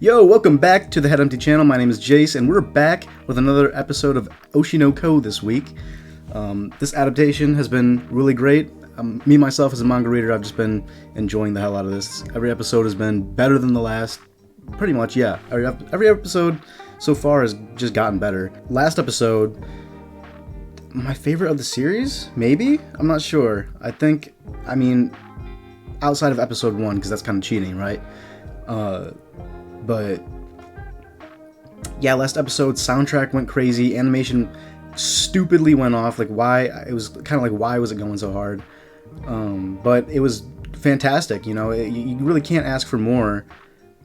Yo, welcome back to the Head Empty channel. My name is Jace, and we're back with another episode of Oshi no Ko this week. This adaptation has been really great. Me, myself, as a manga reader, I've just been enjoying the hell out of this. Every episode has been better than the last. Pretty much, yeah. Every episode so far has just gotten better. Last episode, my favorite of the series? Maybe? I'm not sure. I mean, outside of episode 1, because that's kind of cheating, right? But yeah, last episode, soundtrack went crazy, animation stupidly went off, like why, it was kind of like, why was it going so hard? But it was fantastic, you know, you really can't ask for more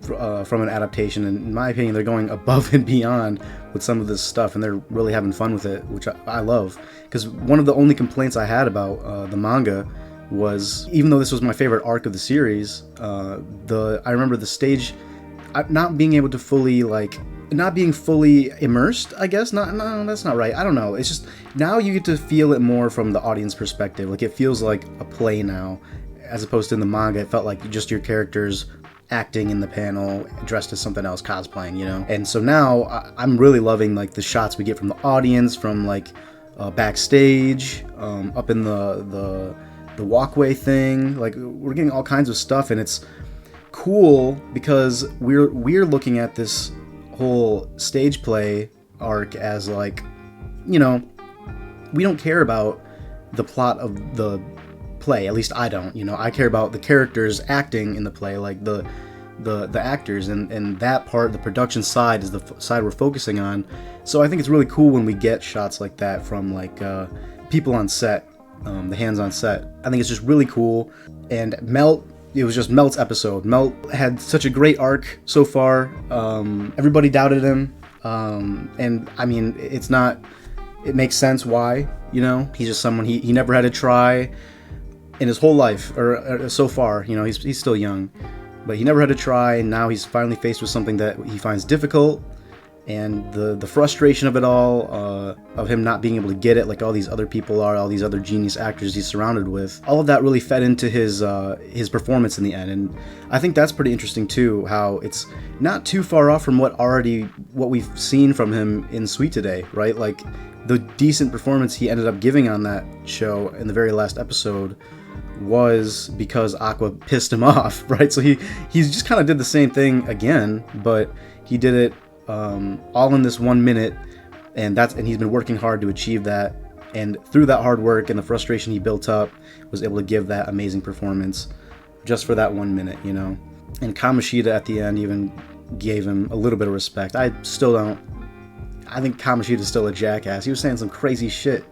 from an adaptation, and in my opinion, they're going above and beyond with some of this stuff, and they're really having fun with it, which I love, because one of the only complaints I had about the manga was, even though this was my favorite arc of the series, I remember the stage not being able to fully, not being fully immersed, I guess. No, that's not right. I don't know. It's just, now you get to feel it more from the audience perspective. Like, it feels like a play now, as opposed to in the manga, it felt like just your characters acting in the panel, dressed as something else, cosplaying, you know? And so now, I'm really loving, like, the shots we get from the audience, from, like, backstage, up in the walkway thing. Like, we're getting all kinds of stuff, and it's cool because we're looking at this whole stage play arc as, like, you know, we don't care about the plot of the play, at least I don't, you know. I care about the characters acting in the play, like the actors, and that part, the production side, is the side we're focusing on. So I think it's really cool when we get shots like that from, like, people on set, the hands on set. I think it's just really cool. And it was just Melt's episode. Melt had such a great arc so far. Everybody doubted him. And I mean, it makes sense why, you know. He's just someone, he never had to try in his whole life, or so far, you know, he's still young. But he never had to try, and now he's finally faced with something that he finds difficult. And the frustration of it all, of him not being able to get it like all these other people are, all these other genius actors he's surrounded with, all of that really fed into his performance in the end. And I think that's pretty interesting too, how it's not too far off from what we've seen from him in Sweet Today, right? Like, the decent performance he ended up giving on that show in the very last episode was because Aqua pissed him off, right? So he just kind of did the same thing again, but he did it all in this 1 minute, and he's been working hard to achieve that, and through that hard work and the frustration he built up, was able to give that amazing performance just for that 1 minute, you know. And Kamoshida at the end even gave him a little bit of respect. I think Kamoshida's still a jackass. He was saying some crazy shit.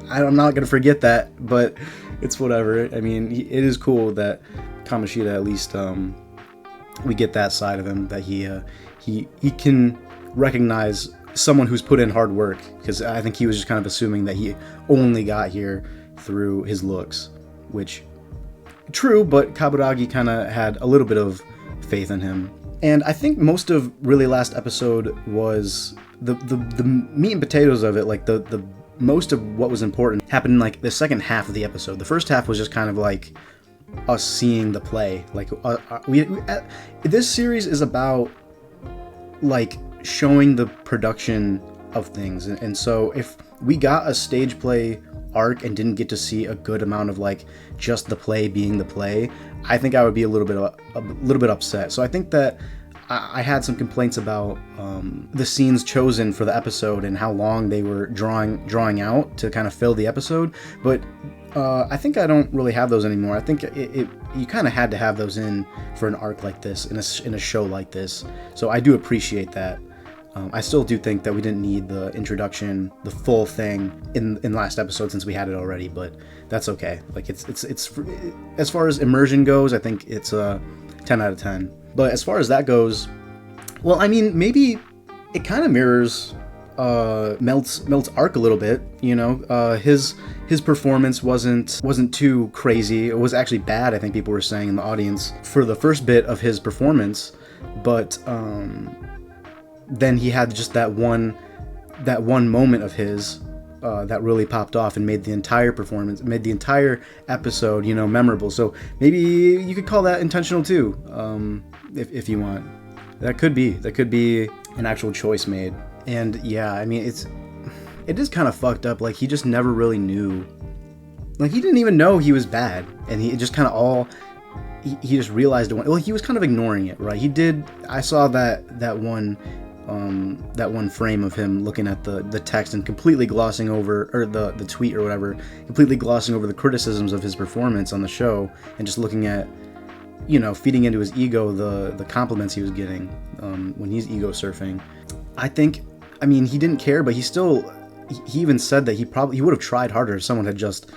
I'm not gonna forget that, but it's whatever. I mean, it is cool that Kamoshida, at least, we get that side of him, that he can recognize someone who's put in hard work, because I think he was just kind of assuming that he only got here through his looks, which, true, but Kaburagi kind of had a little bit of faith in him. And I think most of really last episode was the meat and potatoes of it, like the most of what was important happened in, like, the second half of the episode. The first half was just kind of like us seeing the play. Like, this series is about, like, showing the production of things, and so if we got a stage play arc and didn't get to see a good amount of, like, just the play being the play, I think I would be a little bit upset. So I think that I had some complaints about the scenes chosen for the episode and how long they were drawing out to kind of fill the episode, but I think I don't really have those anymore. I think you kind of had to have those in for an arc like this, in a show like this. So I do appreciate that. I still do think that we didn't need the introduction, the full thing in last episode, since we had it already. But that's okay. Like, it's as far as immersion goes, I think it's a 10 out of 10. But as far as that goes, well, I mean, maybe it kind of mirrors Melt's arc a little bit, you know. His performance wasn't too crazy. It was actually bad, I think people were saying in the audience, for the first bit of his performance, but then he had just that one moment of his that really popped off and made the entire performance, made the entire episode, you know, memorable. So maybe you could call that intentional too, if you want. That could be an actual choice made. And yeah, I mean, it is kind of fucked up. Like, he just never really knew. Like, he didn't even know he was bad, and he just kind of he just realized it. Well, he was kind of ignoring it, right? He did. I saw that one frame of him looking at the text and completely glossing over, or the tweet or whatever, completely glossing over the criticisms of his performance on the show, and just looking at, you know, feeding into his ego the compliments he was getting when he's ego surfing. I mean, he didn't care, but he even said that he would have tried harder if someone had just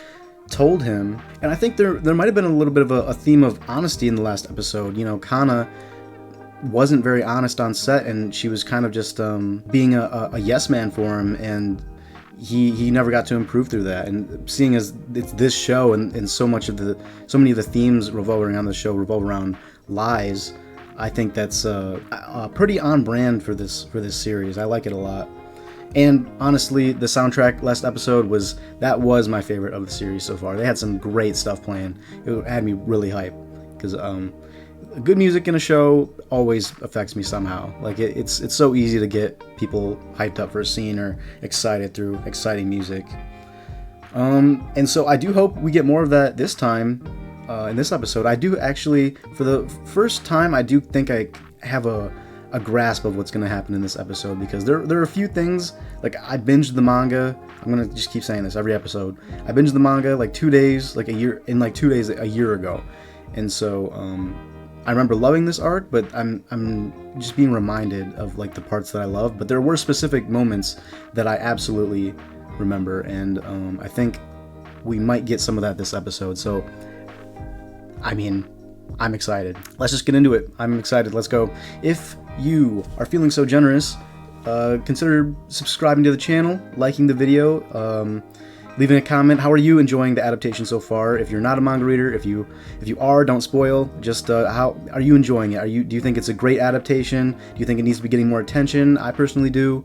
told him. And I think there might have been a little bit of a theme of honesty in the last episode. You know, Kana wasn't very honest on set, and she was kind of just being a yes man for him, and he never got to improve through that. And seeing as it's this show, and so many of the themes revolving around the show revolve around lies, I think that's pretty on brand for this series. I like it a lot. And honestly, the soundtrack last episode was my favorite of the series so far. They had some great stuff playing. It had me really hyped, because good music in a show always affects me somehow. Like, it's so easy to get people hyped up for a scene or excited through exciting music. And so I do hope we get more of that this time. In this episode, I do actually, for the first time, I do think I have a grasp of what's going to happen in this episode, because there are a few things. Like, I binged the manga. I'm going to just keep saying this every episode. I binged the manga like 2 days, like a year ago. And so I remember loving this arc, but I'm just being reminded of like the parts that I love. But there were specific moments that I absolutely remember, and I think we might get some of that this episode. So, I mean, I'm excited. Let's just get into it. I'm excited. Let's go. If you are feeling so generous, consider subscribing to the channel, liking the video, leaving a comment. How are you enjoying the adaptation so far? If you're not a manga reader, if you are, don't spoil. Just how are you enjoying it? Do you think it's a great adaptation? Do you think it needs to be getting more attention? I personally do.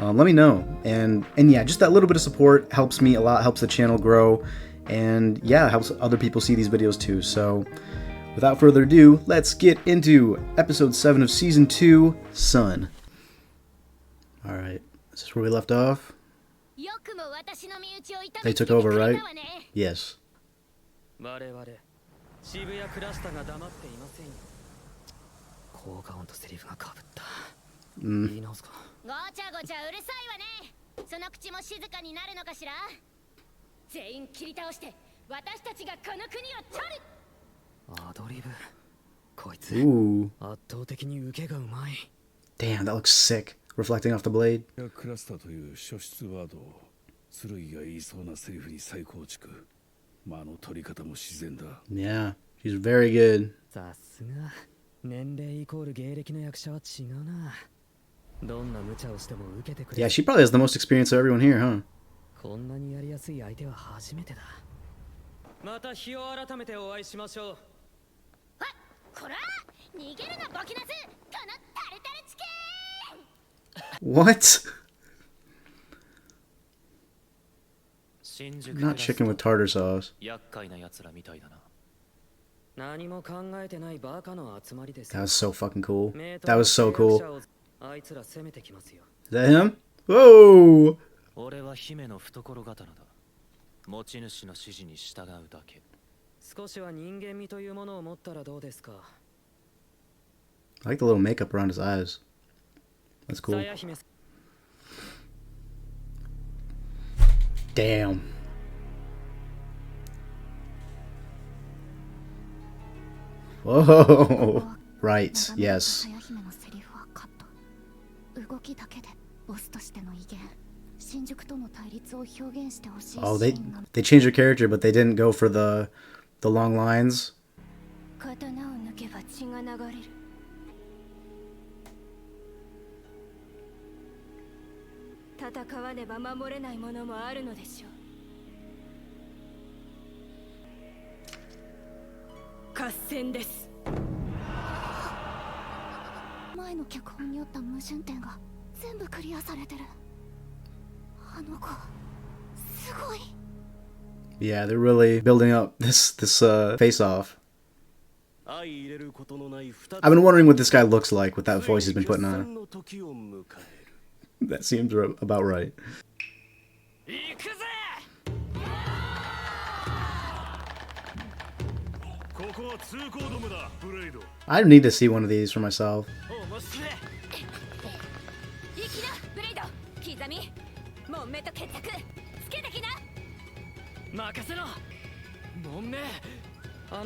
Let me know. And yeah, just that little bit of support helps me a lot, helps the channel grow, and yeah, helps other people see these videos too. So without further ado, let's get into episode 7 of season 2, Sun. Alright, is this where we left off? They took over, right? Yes. Ooh. Damn, that looks sick. Reflecting off the blade. Yeah, she's very good. Yeah, she probably has the most experience of everyone here, huh? What? Not chicken with tartar sauce. That was so fucking cool. That was so cool. Is that him? Whoa! I like the little makeup around his eyes. That's cool. Damn. Whoa. Right, yes. Oh, they changed her character, but they didn't go for the long lines. Yeah, they're really building up this face-off. I've been wondering what this guy looks like with that voice he's been putting on. That seems about right. I need to see one of these for myself. I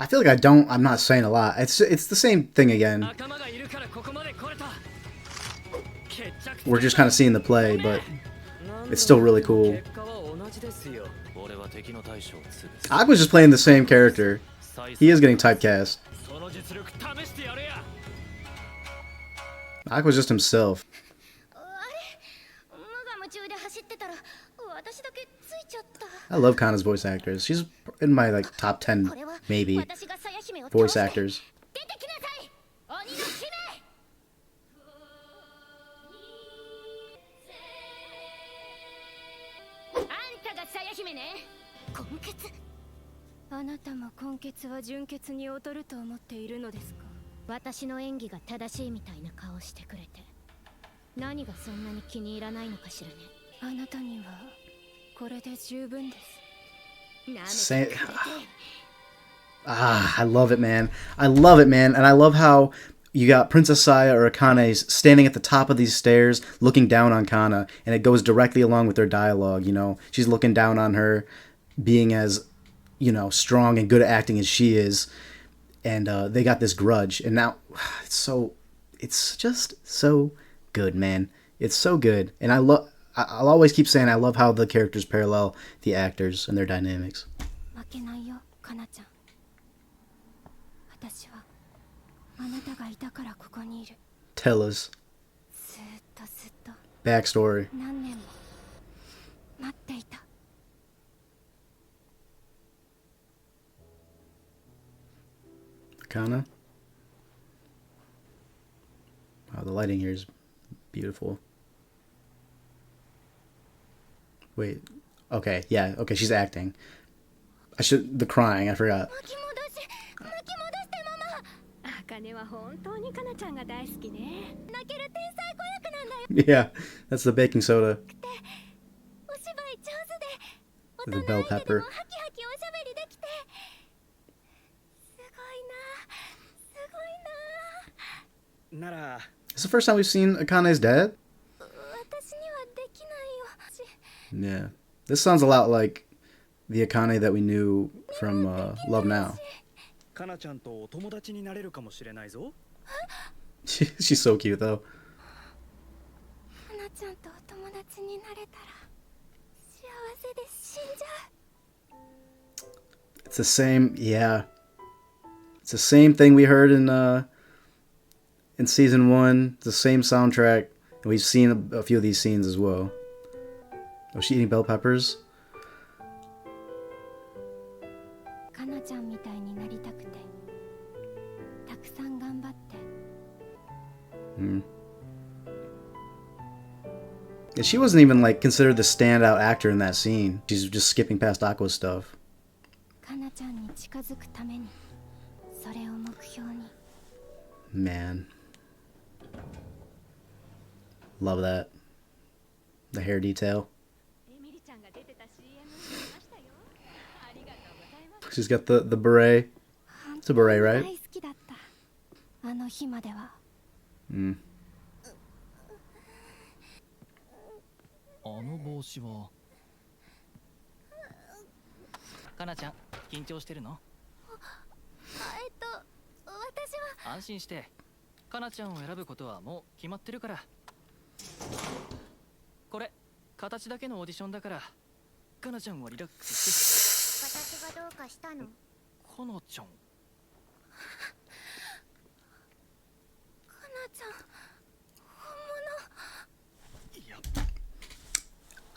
feel like I'm not saying a lot. It's the same thing again. We're just kind of seeing the play, but it's still really cool. I was just playing the same character. He is getting typecast. I was just himself. I love Kana's voice actors. She's in my like top 10 maybe voice actors. I love it, man. I love it, man. And I love how you got Princess Saya or Akane standing at the top of these stairs looking down on Kana, and it goes directly along with their dialogue, you know. She's looking down on her, being as, you know, strong and good at acting as she is, and they got this grudge, and now it's just so good, man. It's so good, and I'll always keep saying I love how the characters parallel the actors and their dynamics. Tell us. Backstory. Kana? Wow, the lighting here is beautiful. Wait. Okay, yeah, okay, she's acting. The crying, I forgot. Yeah, that's the baking soda. The bell pepper. It's the first time we've seen Akane's dad? Yeah. This sounds a lot like the Akane that we knew from Love Now. She's so cute, though. It's the same, yeah. It's the same thing we heard in season 1. It's the same soundtrack. And we've seen a few of these scenes as well. Oh, is she eating bell peppers? And she wasn't even like considered the standout actor in that scene. She's just skipping past Aqua's stuff. Man. Love that. The hair detail. She's got the beret. It's a beret, right? Mm.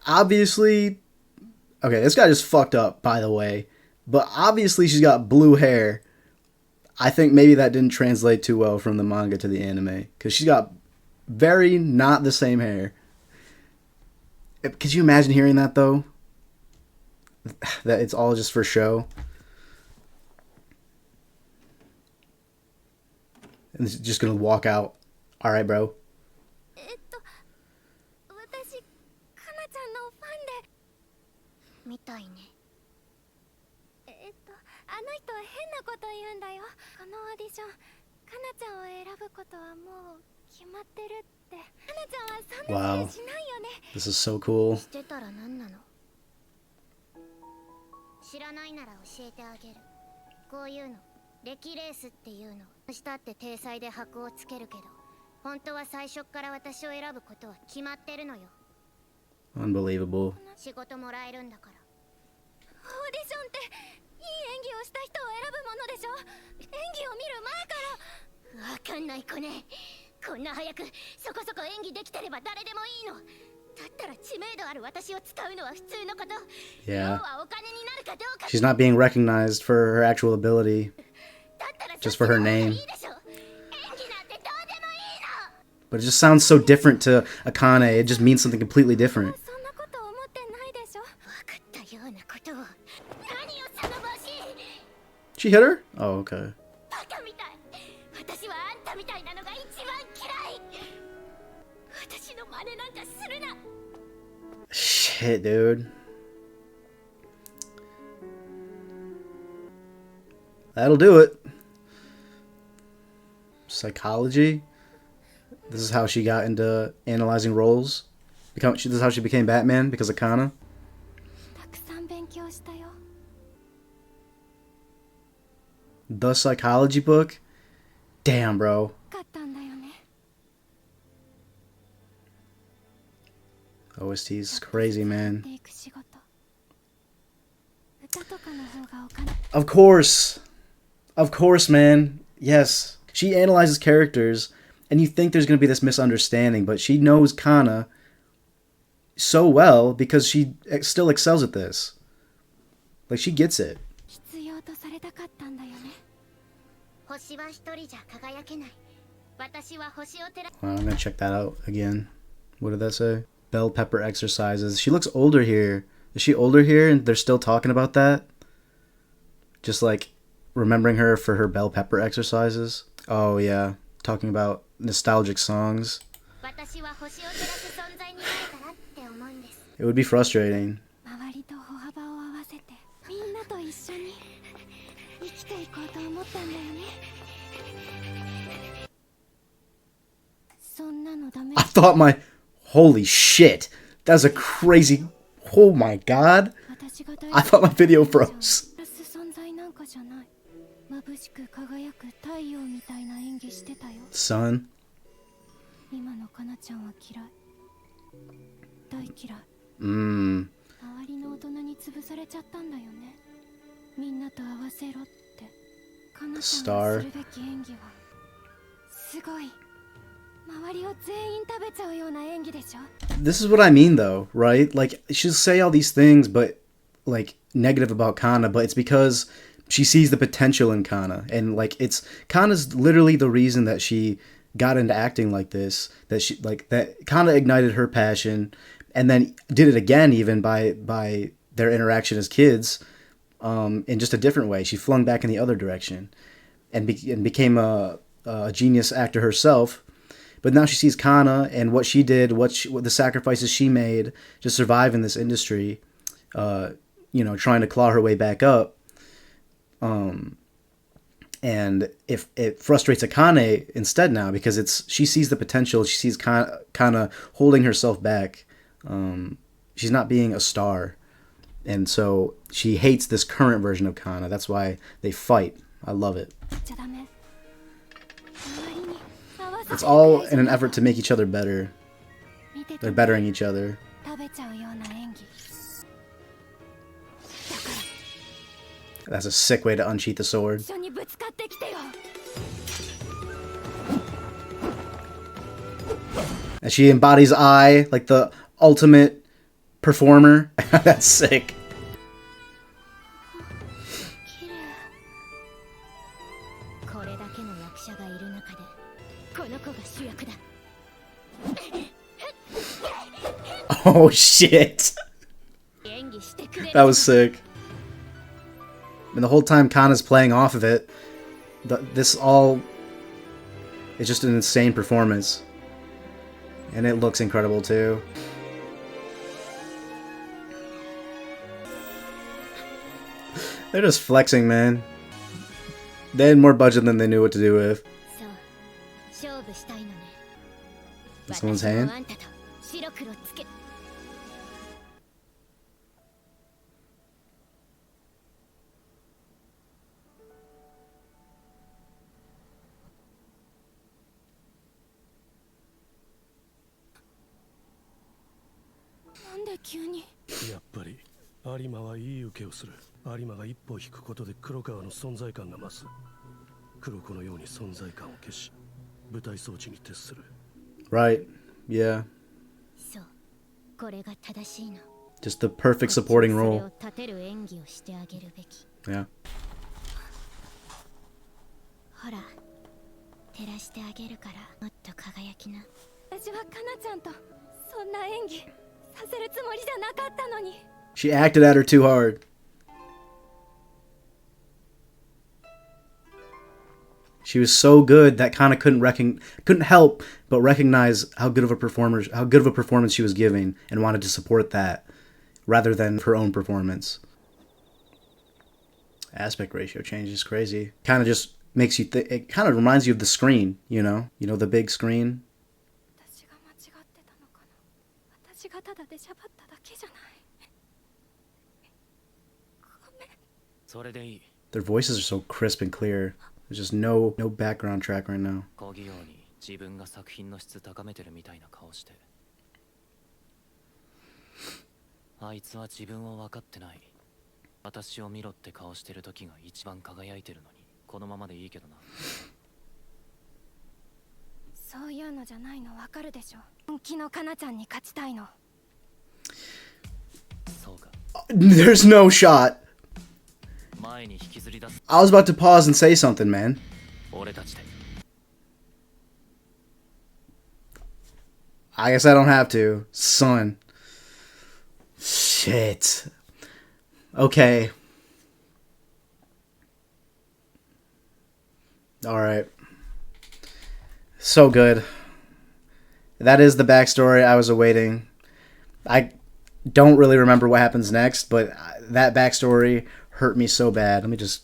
Obviously, okay, this guy just fucked up, by the way. But obviously she's got blue hair. I think maybe that didn't translate too well from the manga to the anime. Because she's got very not the same hair. Could you imagine hearing that, though? that it's all just for show. And it's just gonna walk out. All right, bro. 私かなちゃんのファンでみたいね。あの人変なこと言うんだよ。このオーディション、かなちゃんを選ぶことはもう決まってるって。かなちゃんはそんなことしないよね。This is so cool. してたら何なの？知らないなら教えてあげる。こういうの歴レースっていうの。したって体裁で箔をつけるけど、本当は最初から私を選ぶことは決まってるのよ。Unbelievable. 仕事もらえるんだから。オーディションっていい演技をした人を選ぶものでしょ。演技を見る前から。わかんない子ね。こんな早くそこそこ演技できてれば誰でもいいの。だったら知名度ある私を使うのは普通のこと。要 Yeah. はお金になるかどうか。 She's not being recognized for her actual ability, だったら just for her そっちの方が name. いいでしょ。演技なんてどうでもいいの。 But it just sounds so different to Akane. It just means something completely different. そんなこと思ってないでしょ。わかったようなことを。何をその帽子。 She hit her? Oh, okay. バカみたい。私はあんたみたいなのが一番嫌い。私の真似なんかするな。 Shit, dude. That'll do it. Psychology? This is how she got into analyzing roles. This is how she became Batman, because of Kana. たくさん勉強したよ。 The psychology book? Damn, bro. かったんだよね。 OST's crazy, man. でいく仕事。歌とかの方がお金。 Of course. Of course, man. Yes. She analyzes characters, and you think there's going to be this misunderstanding, but she knows Kana so well because she still excels at this. Like, she gets it. 必要とされたかったんだよね。星は一人じゃ輝けない。私は星を照ら。 I'm going to check that out again. What did that say? Bell pepper exercises. She looks older here. Is she older here and they're still talking about that? Just like remembering her for her bell pepper exercises. Oh yeah, talking about nostalgic songs. 私は星を照らす存在になれたらって思うんです。 It would be frustrating. 周りと歩幅を合わせてみんなと一緒に生きていこうと思ったんだよね。そんなのダメ。 I thought my... Holy shit. That's a crazy... Oh my god. 私が大 I thought my video froze. 存在なんかじゃない。眩しく輝く太陽みたいな演技してたよ。 Son. 今のかなちゃんは嫌い。大嫌い。 Mmm. 周りの大人に潰されちゃったんだよね。みんなと合わせろって。かなちゃんがするべき演技はすごい。周りを全員食べちゃうような演技でしょ。 This is what I mean though, right? Like, she'll say all these things, but like negative about Kana, but it's because she sees the potential in Kana, and like it's Kana's literally the reason that she got into acting like this. That she like that Kana ignited her passion, and then did it again even by their interaction as kids, in just a different way. She flung back in the other direction, and became a genius actor herself. But now she sees Kana and what she did, what the sacrifices she made to survive in this industry, trying to claw her way back up. And if it frustrates Akane instead now because she sees the potential, she sees Kana holding herself back. She's not being a star. And so she hates this current version of Kana. That's why they fight. I love it. It's all in an effort to make each other better. They're bettering each other. That's a sick way to unsheath the sword. And she embodies I, like the ultimate performer. That's sick. Oh shit. That was sick. And the whole time Kana's playing off of it, this all is just an insane performance. And it looks incredible too. They're just flexing, man. They had more budget than they knew what to do with. This one's hand? Right, yeah. Just the perfect supporting role. Yeah. She acted at her too hard. She was so good that Kana couldn't help but recognize how good of a performance she was giving, and wanted to support that rather than her own performance. Aspect ratio change is crazy. Kind of just makes you think. It kind of reminds you of the screen, you know, the big screen. Their voices are so crisp and clear. There's just no background track right now. There's no shot. I was about to pause and say something, man. I guess I don't have to. Son. Shit. Okay. Alright. So good. That is the backstory I was awaiting. I don't really remember what happens next, but that backstory hurt me so bad. Let me just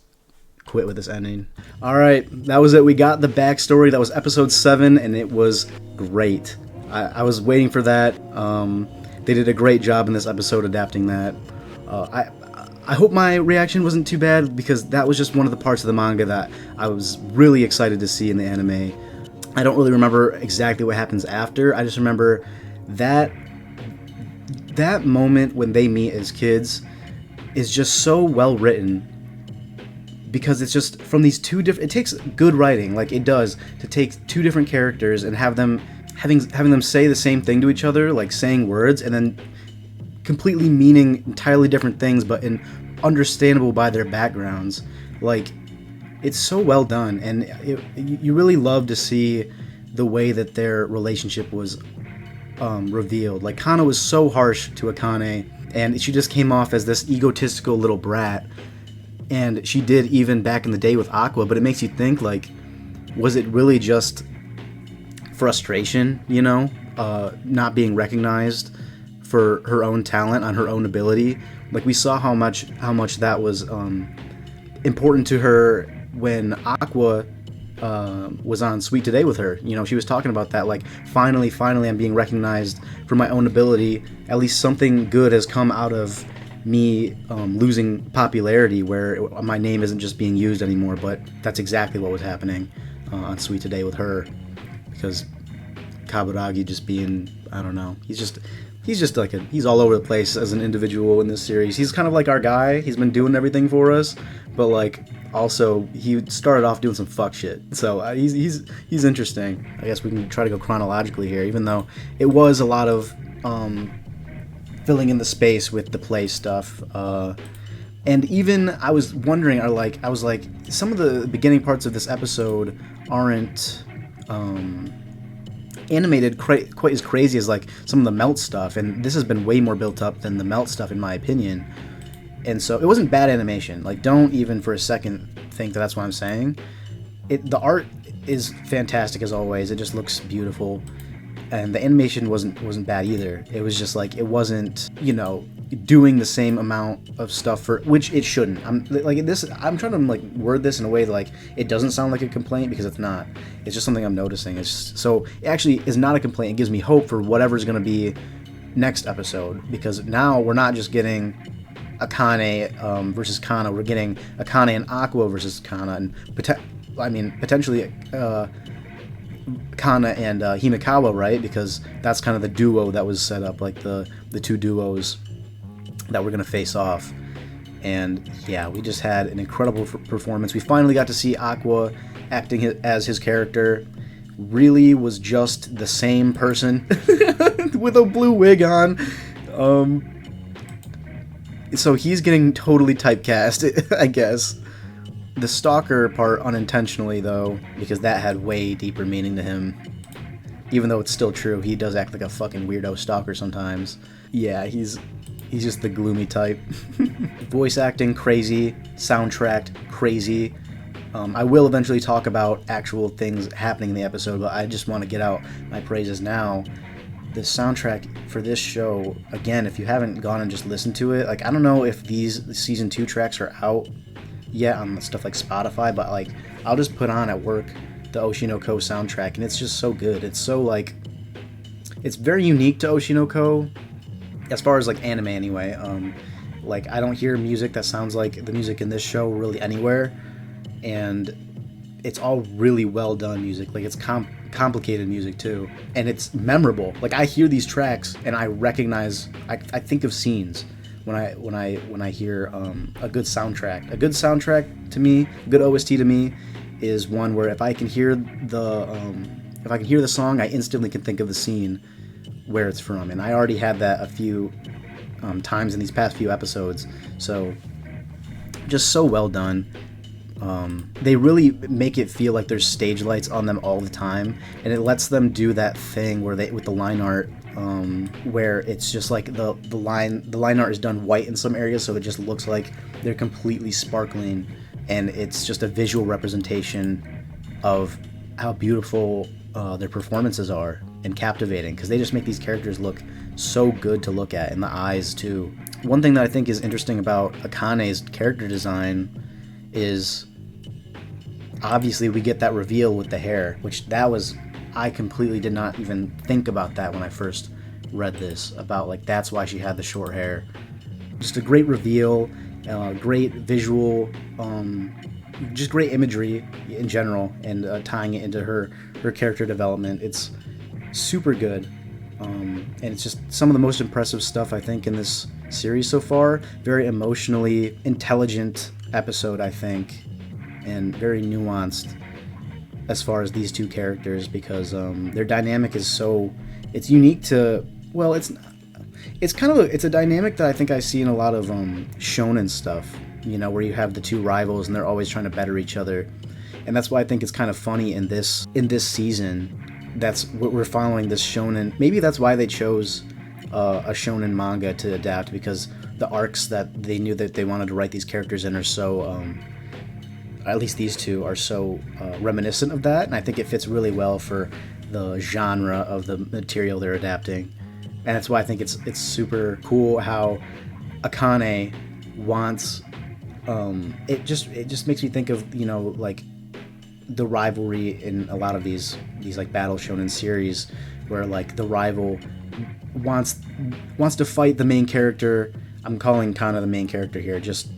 quit with this ending. Alright, that was it. We got the backstory. That was episode 7, and it was great. I was waiting for that. They did a great job in this episode adapting that. I hope my reaction wasn't too bad, because that was just one of the parts of the manga that I was really excited to see in the anime. I don't really remember exactly what happens after. I just remember that moment when they meet as kids is just so well written, because it's just from these two different. It takes good writing, like it does, to take two different characters and having them say the same thing to each other, like saying words, and then completely meaning entirely different things, but understandable by their backgrounds. Like, it's so well done, and you really love to see the way that their relationship was revealed. Like, Kana was so harsh to Akane, and she just came off as this egotistical little brat, and she did even back in the day with Aqua, but it makes you think, like, was it really just frustration, you know, not being recognized for her own talent, on her own ability? Like, we saw how much that was important to her when Aqua was on Sweet Today with her. You know, she was talking about that, like, finally I'm being recognized for my own ability. At least something good has come out of me losing popularity, where my name isn't just being used anymore. But that's exactly what was happening on Sweet Today with her, because Kaburagi just being, I don't know, he's just like he's all over the place as an individual in this series. He's kind of like our guy. He's been doing everything for us, but like also he started off doing some fuck shit. So he's interesting. I guess we can try to go chronologically here, even though it was a lot of filling in the space with the play stuff. And even I was wondering, some of the beginning parts of this episode aren't animated quite as crazy as like some of the Melt stuff, and this has been way more built up than the Melt stuff in my opinion. And so it wasn't bad animation. Like, don't even for a second think that that's what I'm saying. The art is fantastic as always. It just looks beautiful, and the animation wasn't bad either. It was just like, it wasn't, doing the same amount of stuff for which it shouldn't. I'm trying to like word this in a way that like it doesn't sound like a complaint, because it's not. It's just something I'm noticing. So it actually is not a complaint. It gives me hope for whatever's going to be next episode, because now we're not just getting Akane versus Kana. We're getting Akane and Aqua versus Kana, and potentially Kana and Himekawa, right? Because that's kind of the duo that was set up, like the two duos that we're going to face off. And yeah, we just had an incredible performance. We finally got to see Aqua acting as his character. Really was just the same person with a blue wig on. So he's getting totally typecast, I guess. The stalker part unintentionally, though, because that had way deeper meaning to him. Even though it's still true, he does act like a fucking weirdo stalker sometimes. Yeah, he's just the gloomy type. Voice acting, crazy. Soundtrack, crazy. I will eventually talk about actual things happening in the episode, but I just want to get out my praises now. The soundtrack for this show, again, if you haven't gone and just listened to it, like, I don't know if these season 2 tracks are out yet on stuff like Spotify, but like, I'll just put on at work the Oshi no Ko soundtrack, and it's just so good. It's so like, it's very unique to Oshi no Ko, as far as like anime anyway. Like, I don't hear music that sounds like the music in this show really anywhere, and it's all really well done music. Like, it's complicated music too, and it's memorable. Like, I hear these tracks and I recognize, I think of scenes when I hear a good soundtrack. A good soundtrack to me, a good OST to me, is one where if I can hear the song, I instantly can think of the scene where it's from. And I already had that a few times in these past few episodes. So just so well done. They really make it feel like there's stage lights on them all the time, and it lets them do that thing where with the line art, where it's just like the line art is done white in some areas, so it just looks like they're completely sparkling, and it's just a visual representation of how beautiful their performances are and captivating, because they just make these characters look so good to look at, and the eyes too. One thing that I think is interesting about Akane's character design is obviously we get that reveal with the hair, which I completely did not even think about that when I first read this, about like that's why she had the short hair. Just a great reveal, great visual, just great imagery in general, and tying it into her character development. It's super good, and it's just some of the most impressive stuff I think in this series so far. Very emotionally intelligent episode, I think, and very nuanced as far as these two characters, because their dynamic is so, it's unique to, well, it's a dynamic that I think I see in a lot of shonen stuff, where you have the two rivals and they're always trying to better each other. And that's why I think it's kind of funny in this season that's we're following this shonen. Maybe that's why they chose a shonen manga to adapt, because the arcs that they knew that they wanted to write these characters in are so, at least these two are so reminiscent of that, and I think it fits really well for the genre of the material they're adapting. And that's why I think it's super cool how Akane wants, it just makes me think of, like the rivalry in a lot of these like battle shonen series, where like the rival wants to fight the main character. I'm calling Kana the main character here, just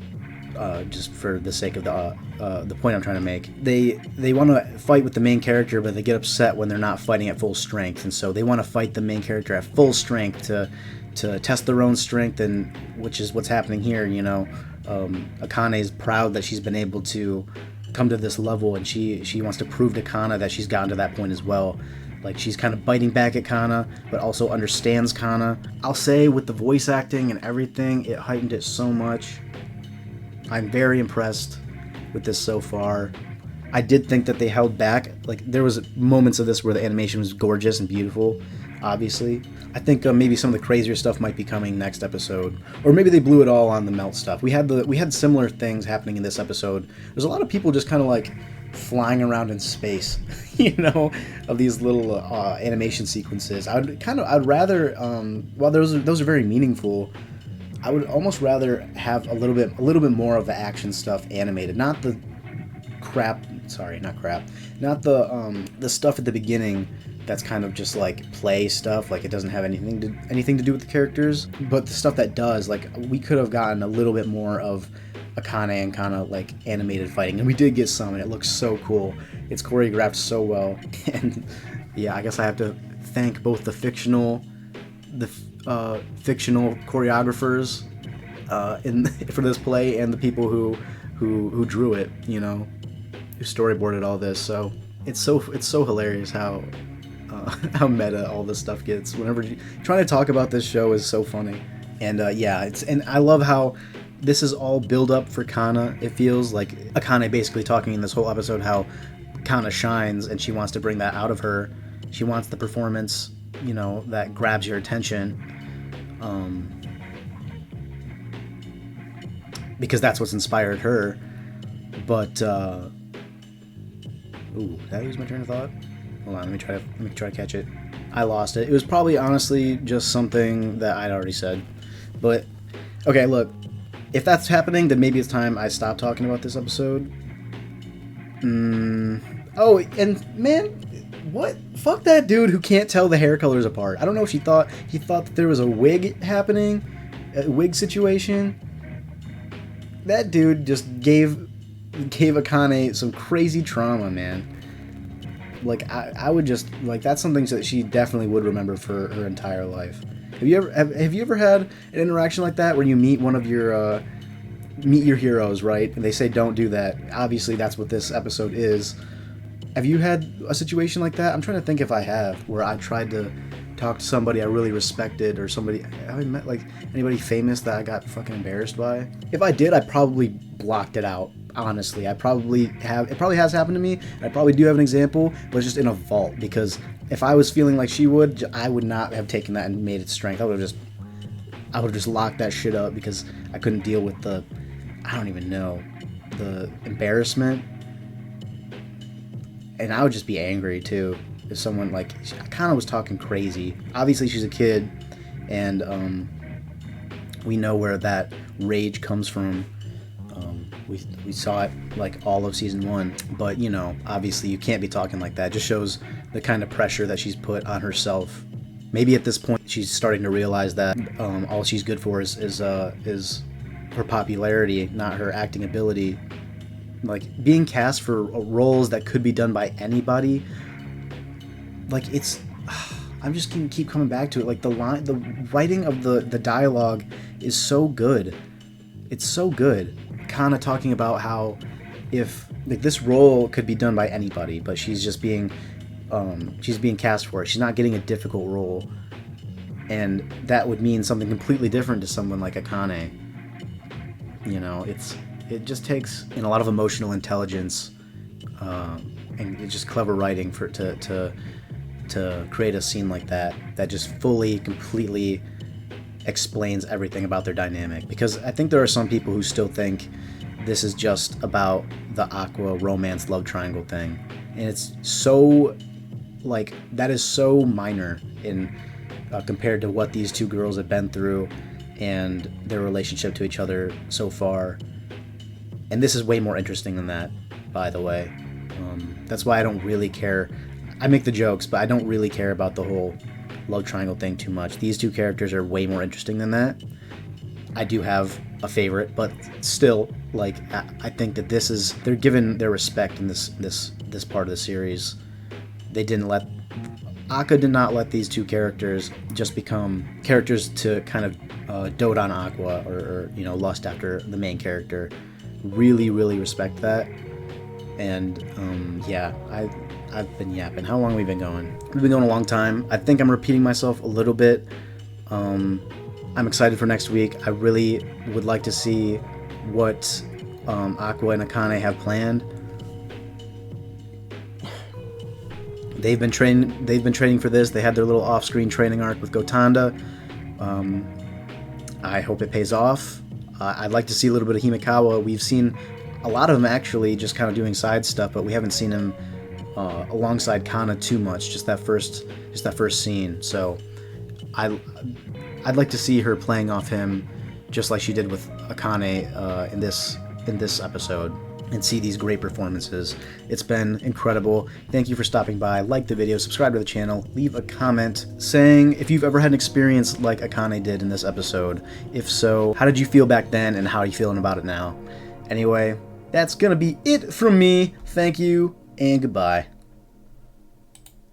for the sake of the point I'm trying to make. They want to fight with the main character, but they get upset when they're not fighting at full strength, and so they want to fight the main character at full strength to test their own strength, and which is what's happening here. Akane is proud that she's been able to come to this level, and she wants to prove to Kana that she's gotten to that point as well. Like, she's kind of biting back at Kana, but also understands Kana. I'll say with the voice acting and everything, it heightened it so much. I'm very impressed with this so far. I did think that they held back. Like, there was moments of this where the animation was gorgeous and beautiful, obviously. I think maybe some of the crazier stuff might be coming next episode, or maybe they blew it all on the melt stuff. We had similar things happening in this episode. There's a lot of people just kind of like flying around in space, you know, of these little animation sequences. I'd rather, while those are very meaningful, I would almost rather have a little bit more of the action stuff animated, not the crap. Sorry, not crap. Not the stuff at the beginning that's kind of just like play stuff, like it doesn't have anything to do with the characters. But the stuff that does, like we could have gotten a little bit more of Akane and kind of like animated fighting, and we did get some, and it looks so cool. It's choreographed so well, and yeah, I guess I have to thank both the fictional choreographers for this play and the people who drew it, you know, who storyboarded all this. So it's so hilarious how meta all this stuff gets. Whenever trying to talk about this show is so funny, and and I love how this is all build up for Kana. It feels like Akane basically talking in this whole episode how Kana shines, and she wants to bring that out of her. She wants the performance, you know, that grabs your attention, because that's what's inspired her. But ooh, did I lose my train of thought? Hold on, let me try to catch it. I lost it. It was probably honestly just something that I'd already said. But okay, look, if that's happening, then maybe it's time I stop talking about this episode. Oh, and man, what? Fuck that dude who can't tell the hair colors apart. I don't know if he thought that there was a wig happening, a wig situation. That dude just gave Akane some crazy trauma, man. Like I would just like, that's something that she definitely would remember for her entire life. Have you ever had an interaction like that where you meet one of your meet your heroes, right? And they say don't do that. Obviously, that's what this episode is. Have you had a situation like that? I'm trying to think if I have, where I tried to talk to somebody I really respected, or somebody I met, like anybody famous that I got fucking embarrassed by. If I did, I probably blocked it out. Honestly, I probably have. It probably has happened to me. I probably do have an example, but it's just in a vault, because if I was feeling like she would, I would not have taken that and made it strength. I would have just locked that shit up, because I couldn't deal with the embarrassment, and I would just be angry too if someone like I kind of was talking crazy. Obviously, she's a kid, and we know where that rage comes from. We saw it like all of season 1, but you know, obviously you can't be talking like that. It just shows the kind of pressure that she's put on herself. Maybe at this point she's starting to realize that all she's good for is her popularity, not her acting ability. Like being cast for roles that could be done by anybody. Like it's, I'm just gonna keep coming back to it. Like the writing of the dialogue is so good. It's so good. Kana talking about how if like this role could be done by anybody, but she's just being cast for it. She's not getting a difficult role, and that would mean something completely different to someone like Akane. You know, it just takes a lot of emotional intelligence, and it's just clever writing to create a scene like that just fully, completely explains everything about their dynamic. Because I think there are some people who still think this is just about the Aqua romance love triangle thing, and it's so like that is so minor in compared to what these two girls have been through and their relationship to each other so far. And this is way more interesting than that, by the way. That's why I don't really care. I make the jokes, but I don't really care about the whole love triangle thing too much. These two characters are way more interesting than that. I do have a favorite, but still, like I think that they're given their respect in this part of the series. Akka did not let these two characters just become characters to kind of dote on Aqua or you know, lust after the main character. Really, really respect that. And yeah, I've been yapping. How long have we been going? We've been going a long time. I think I'm repeating myself a little bit. I'm excited for next week. I really would like to see what Aqua and Akane have planned. They've been training for this. They had their little off-screen training arc with Gotanda. I hope it pays off. I'd like to see a little bit of Himekawa. We've seen a lot of him actually just kind of doing side stuff, but we haven't seen him alongside Kana too much. Just that first scene. So I'd like to see her playing off him, just like she did with Akane in this episode, and see these great performances. It's been incredible. Thank you for stopping by. Like the video, subscribe to the channel, leave a comment saying if you've ever had an experience like Akane did in this episode. If so, how did you feel back then and how are you feeling about it now? Anyway, that's gonna be it from me. Thank you and goodbye.